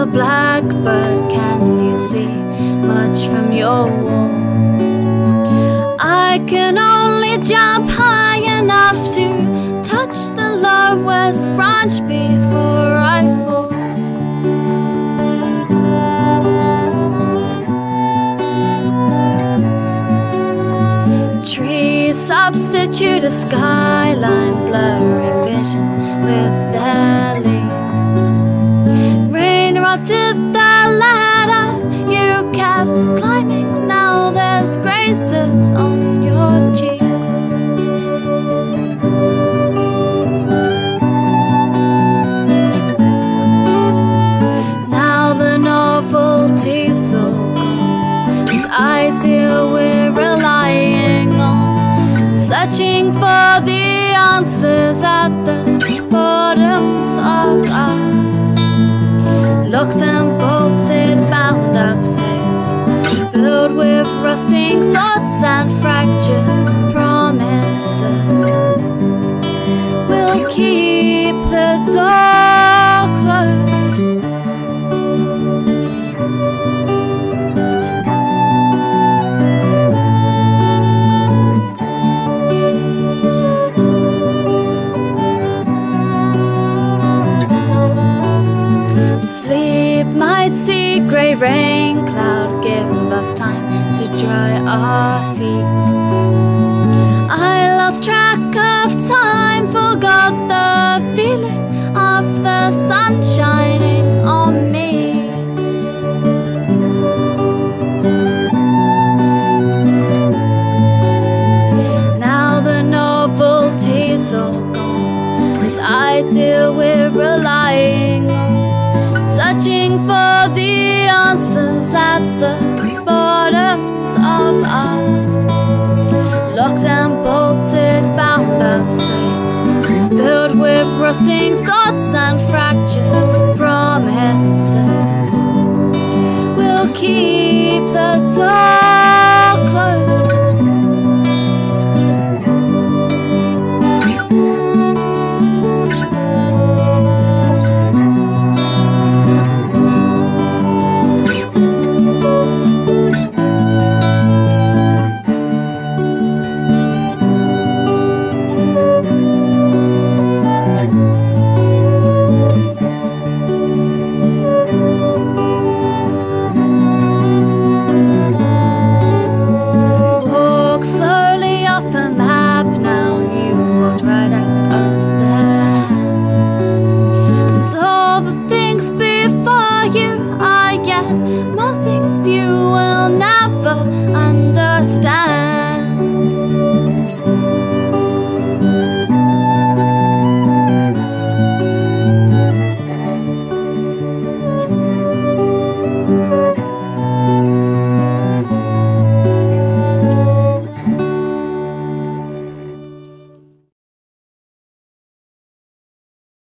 little blackbird, can you see much from your wall? I can only jump high enough to touch the lowest branch before I fall. Trees substitute a skyline, blurring vision with their leaves. Rain rotted the ladder you kept climbing, now there's graces on your cheeks. Now the novelty's all gone, this ideal we're relying on, searching for the answers at the bottoms of our locked and bolted, bound up safes, filled with rusting thoughts and fractured promises. We'll keep the door closed. Sleep might see grey rain cloud, give us time to dry our feet. I lost track of time, forgot the feeling of the sun shining on me. Now the novelty's all gone, this ideal we're relying on, searching for the answers at the bottoms of our locked and bolted, bound up safes, filled with rusting thoughts and fractured promises. We'll keep the door